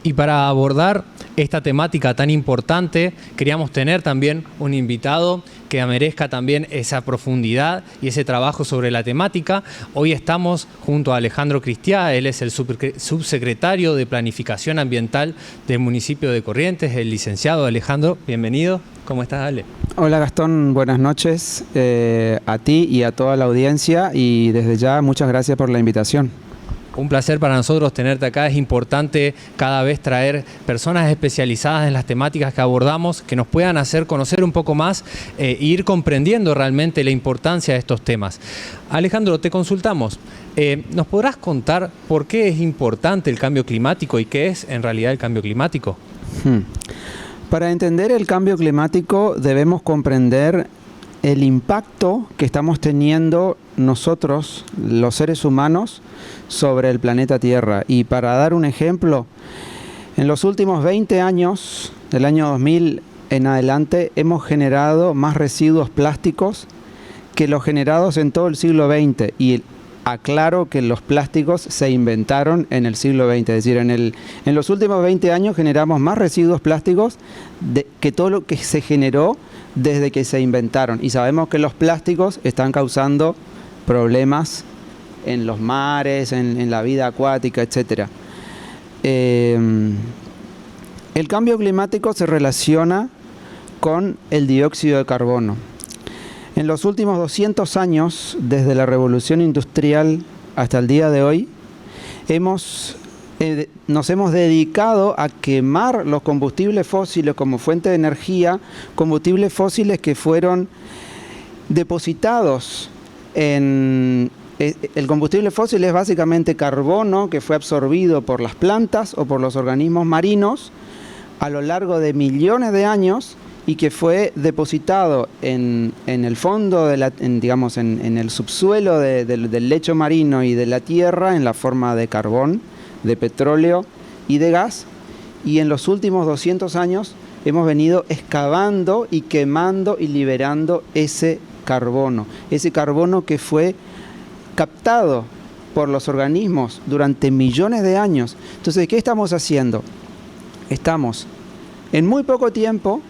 Y para abordar esta temática tan importante, queríamos tener también un invitado que merezca también esa profundidad y ese trabajo sobre la temática. Hoy estamos junto a Alejandro Cristiá, él es el subsecretario de Planificación Ambiental del municipio de Corrientes, el licenciado Alejandro. Bienvenido. ¿Cómo estás, Ale? Hola Gastón, buenas noches a ti y a toda la audiencia, y desde ya muchas gracias por la invitación. Un placer para nosotros tenerte acá. Es importante cada vez traer personas especializadas en las temáticas que abordamos, que nos puedan hacer conocer un poco más e ir comprendiendo realmente la importancia de estos temas. Alejandro, te consultamos. ¿Nos podrás contar por qué es importante el cambio climático y qué es en realidad el cambio climático? Para entender el cambio climático debemos comprender el impacto que estamos teniendo nosotros, los seres humanos, sobre el planeta Tierra. Y para dar un ejemplo, en los últimos 20 años, del año 2000 en adelante, hemos generado más residuos plásticos que los generados en todo el siglo XX. Y aclaro que los plásticos se inventaron en el siglo XX, es decir, en los últimos 20 años generamos más residuos plásticos que todo lo que se generó desde que se inventaron. Y sabemos que los plásticos están causando problemas en los mares, en la vida acuática, etc. El cambio climático se relaciona con el dióxido de carbono. En los últimos 200 años, desde la revolución industrial hasta el día de hoy, nos hemos dedicado a quemar los combustibles fósiles como fuente de energía, combustibles fósiles que fueron depositados en... El combustible fósil es básicamente carbono que fue absorbido por las plantas o por los organismos marinos a lo largo de millones de años y que fue depositado en el fondo, en el subsuelo del lecho marino y de la tierra en la forma de carbón, de petróleo y de gas. Y en los últimos 200 años hemos venido excavando y quemando y liberando ese carbono que fue captado por los organismos durante millones de años. Entonces, ¿qué estamos haciendo? Estamos en muy poco tiempo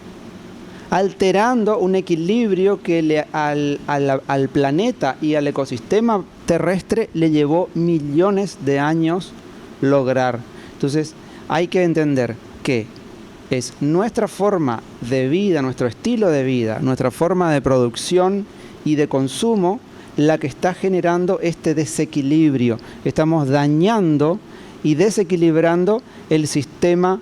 alterando un equilibrio que al planeta y al ecosistema terrestre le llevó millones de años lograr. Entonces, hay que entender que es nuestra forma de vida, nuestro estilo de vida, nuestra forma de producción y de consumo la que está generando este desequilibrio. Estamos dañando y desequilibrando el sistema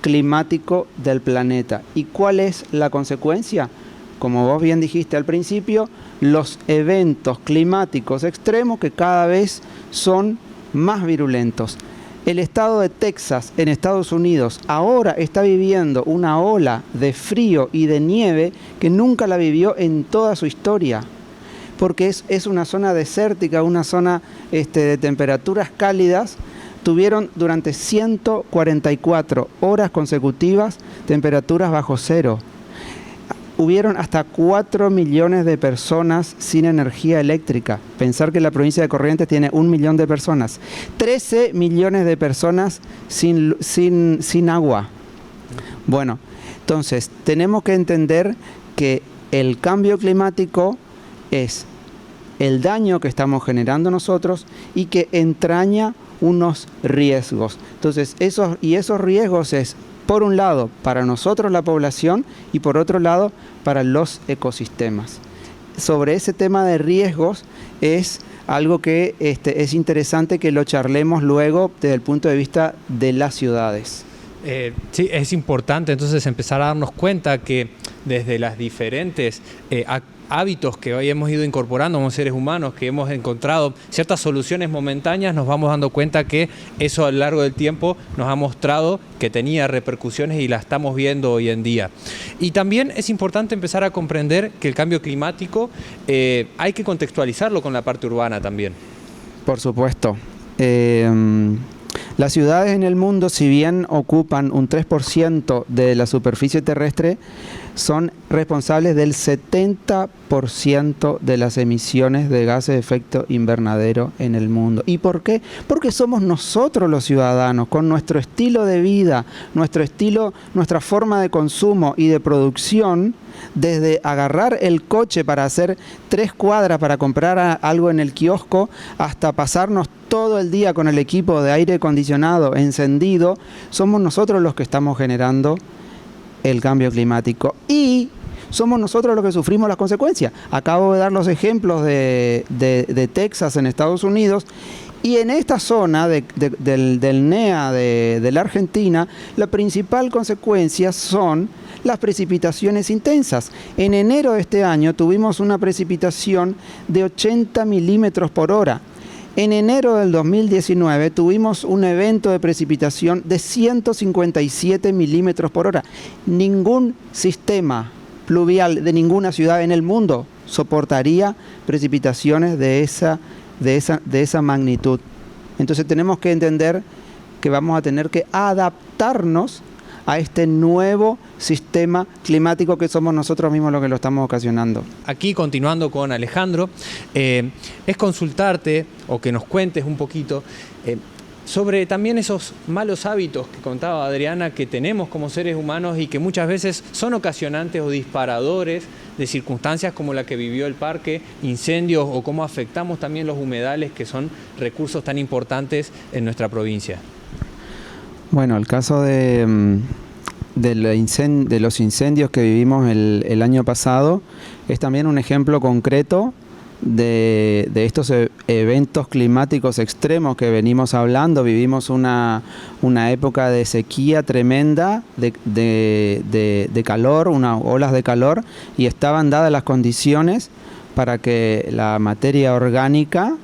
climático del planeta. ¿Y cuál es la consecuencia? Como vos bien dijiste al principio, los eventos climáticos extremos que cada vez son más virulentos. El estado de Texas, en Estados Unidos, ahora está viviendo una ola de frío y de nieve que nunca la vivió en toda su historia, porque es una zona desértica, una zona de temperaturas cálidas. Tuvieron durante 144 horas consecutivas temperaturas bajo cero. Hubieron hasta 4 millones de personas sin energía eléctrica. Pensar que la provincia de Corrientes tiene 1 millón de personas. 13 millones de personas sin agua. Bueno, entonces tenemos que entender que el cambio climático es el daño que estamos generando nosotros y que entraña unos riesgos. Entonces, esos riesgos es, por un lado, para nosotros la población y por otro lado, para los ecosistemas. Sobre ese tema de riesgos es algo que es interesante que lo charlemos luego desde el punto de vista de las ciudades. Sí, es importante entonces empezar a darnos cuenta que desde las diferentes hábitos que hoy hemos ido incorporando como seres humanos, que hemos encontrado ciertas soluciones momentáneas, nos vamos dando cuenta que eso a lo largo del tiempo nos ha mostrado que tenía repercusiones y la estamos viendo hoy en día. Y también es importante empezar a comprender que el cambio climático hay que contextualizarlo con la parte urbana también. Por supuesto. Las ciudades en el mundo, si bien ocupan un 3% de la superficie terrestre, son responsables del 70% de las emisiones de gases de efecto invernadero en el mundo. ¿Y por qué? Porque somos nosotros los ciudadanos, con nuestro estilo de vida, nuestro estilo, nuestra forma de consumo y de producción, desde agarrar el coche para hacer 3 cuadras para comprar algo en el kiosco, hasta pasarnos todo el día con el equipo de aire acondicionado encendido, somos nosotros los que estamos generando el cambio climático y somos nosotros los que sufrimos las consecuencias. Acabo de dar los ejemplos de Texas en Estados Unidos, y en esta zona del NEA de la Argentina, la principal consecuencia son las precipitaciones intensas. En enero de este año tuvimos una precipitación de 80 milímetros por hora. En enero del 2019 tuvimos un evento de precipitación de 157 milímetros por hora. Ningún sistema pluvial de ninguna ciudad en el mundo soportaría precipitaciones de esa magnitud. Entonces tenemos que entender que vamos a tener que adaptarnos a este nuevo sistema climático que somos nosotros mismos los que lo estamos ocasionando. Aquí, continuando con Alejandro, es consultarte o que nos cuentes un poquito sobre también esos malos hábitos que contaba Adriana que tenemos como seres humanos y que muchas veces son ocasionantes o disparadores de circunstancias como la que vivió el parque, incendios, o cómo afectamos también los humedales, que son recursos tan importantes en nuestra provincia. Bueno, el caso de los incendios que vivimos el año pasado es también un ejemplo concreto de estos eventos climáticos extremos que venimos hablando. Vivimos una época de sequía tremenda, de calor, unas olas de calor, y estaban dadas las condiciones para que la materia orgánica,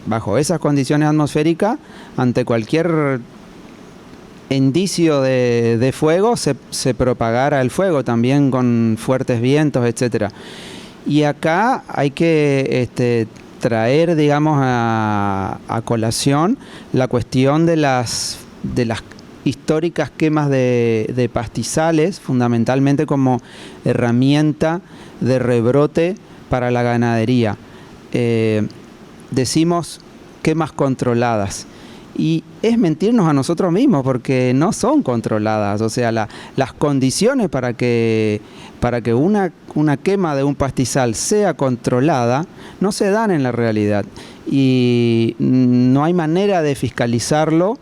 bajo esas condiciones atmosféricas, ante cualquier indicio de fuego, se propagara el fuego, también con fuertes vientos, etcétera. Y acá hay que traer, digamos, a colación la cuestión de las históricas quemas de pastizales, fundamentalmente como herramienta de rebrote para la ganadería. Decimos quemas controladas. Y es mentirnos a nosotros mismos, porque no son controladas. O sea, las condiciones para que una quema de un pastizal sea controlada no se dan en la realidad. Y no hay manera de fiscalizarlo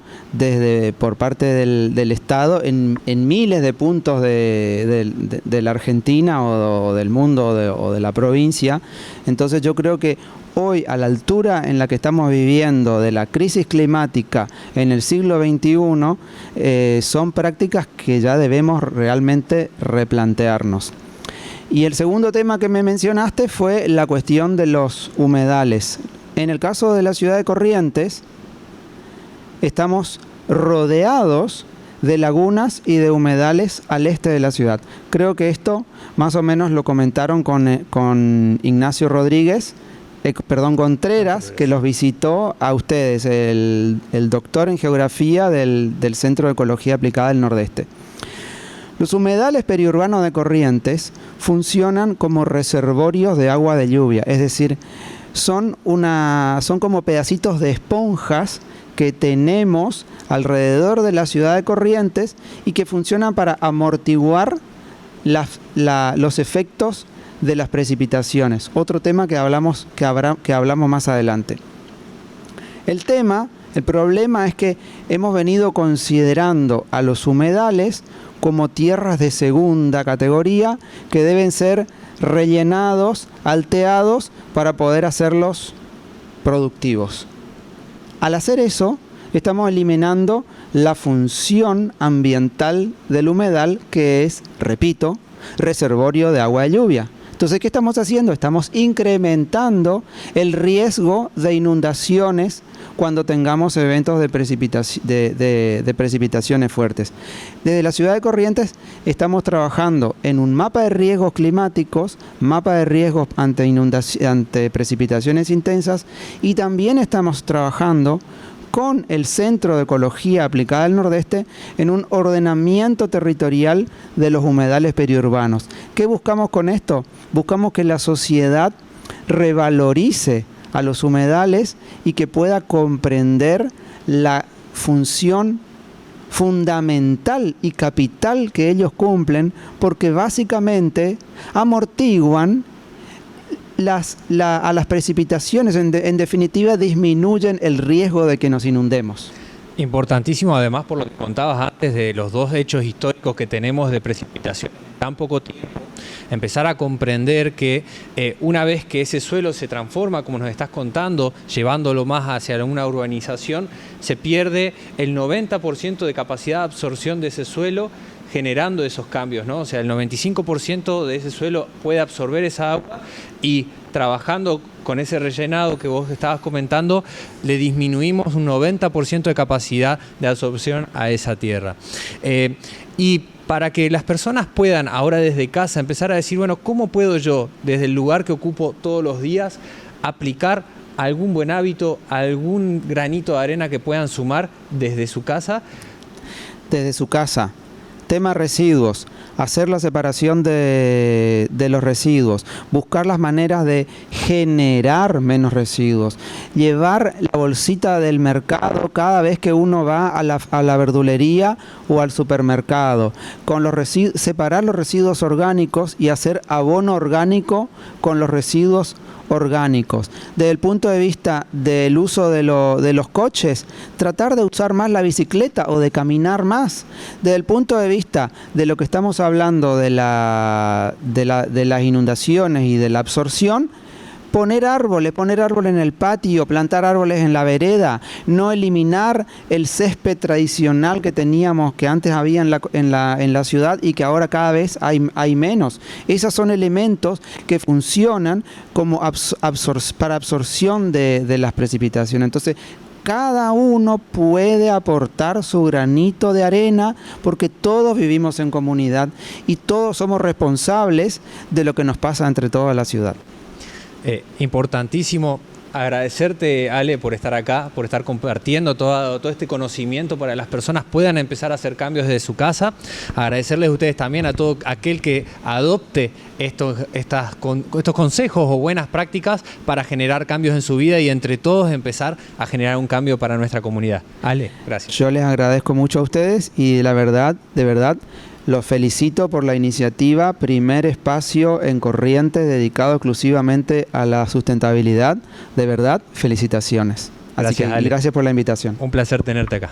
por parte del Estado en miles de puntos de la Argentina o del mundo o de la provincia. Entonces yo creo que hoy, a la altura en la que estamos viviendo de la crisis climática en el siglo XXI, son prácticas que ya debemos realmente replantearnos. Y el segundo tema que me mencionaste fue la cuestión de los humedales. En el caso de la ciudad de Corrientes, estamos rodeados de lagunas y de humedales al este de la ciudad. Creo que esto más o menos lo comentaron con Ignacio Rodríguez, Contreras, que los visitó a ustedes, el doctor en geografía del Centro de Ecología Aplicada del Nordeste. Los humedales periurbanos de Corrientes funcionan como reservorios de agua de lluvia, es decir, son como pedacitos de esponjas que tenemos alrededor de la ciudad de Corrientes y que funcionan para amortiguar los efectos de las precipitaciones. Otro tema que hablamos más adelante. El problema es que hemos venido considerando a los humedales como tierras de segunda categoría que deben ser rellenados, alteados, para poder hacerlos productivos. Al hacer eso, estamos eliminando la función ambiental del humedal, que es, repito, reservorio de agua de lluvia. Entonces, ¿qué estamos haciendo? Estamos incrementando el riesgo de inundaciones cuando tengamos eventos de precipitaciones fuertes. Desde la ciudad de Corrientes estamos trabajando en un mapa de riesgos climáticos, mapa de riesgos ante precipitaciones intensas, y también estamos trabajando con el Centro de Ecología Aplicada del Nordeste en un ordenamiento territorial de los humedales periurbanos. ¿Qué buscamos con esto? Buscamos que la sociedad revalorice a los humedales y que pueda comprender la función fundamental y capital que ellos cumplen, porque básicamente amortiguan a las precipitaciones, en definitiva disminuyen el riesgo de que nos inundemos. Importantísimo, además, por lo que contabas antes de los dos hechos históricos que tenemos de precipitación en tan poco tiempo, empezar a comprender que una vez que ese suelo se transforma, como nos estás contando, llevándolo más hacia una urbanización, se pierde el 90% de capacidad de absorción de ese suelo, generando esos cambios, ¿no? O sea, el 95% de ese suelo puede absorber esa agua y trabajando con ese rellenado que vos estabas comentando, le disminuimos un 90% de capacidad de absorción a esa tierra. Y para que las personas puedan ahora desde casa empezar a decir, bueno, ¿cómo puedo yo, desde el lugar que ocupo todos los días, aplicar algún buen hábito, algún granito de arena que puedan sumar desde su casa? Desde su casa. Tema residuos, hacer la separación de los residuos, buscar las maneras de generar menos residuos, llevar la bolsita del mercado cada vez que uno va a la verdulería o al supermercado, con los separar los residuos orgánicos y hacer abono orgánico con los residuos orgánicos. Desde el punto de vista del uso de los coches, tratar de usar más la bicicleta o de caminar más. Desde el punto de vista de lo que estamos hablando de las inundaciones y de la absorción, poner árboles en el patio, plantar árboles en la vereda, no eliminar el césped tradicional que teníamos, que antes había en la ciudad y que ahora cada vez hay menos. Esos son elementos que funcionan como para absorción de las precipitaciones. Entonces, cada uno puede aportar su granito de arena porque todos vivimos en comunidad y todos somos responsables de lo que nos pasa entre toda la ciudad. Importantísimo agradecerte, Ale, por estar acá, por estar compartiendo todo este conocimiento para que las personas puedan empezar a hacer cambios desde su casa. Agradecerles a ustedes también, a todo aquel que adopte estos consejos o buenas prácticas para generar cambios en su vida y entre todos empezar a generar un cambio para nuestra comunidad. Ale, gracias. Yo les agradezco mucho a ustedes y la verdad, de verdad, los felicito por la iniciativa Primer Espacio en Corrientes dedicado exclusivamente a la sustentabilidad. De verdad, felicitaciones. Así Gracias, que Ale. gracias por la invitación. Un placer tenerte acá.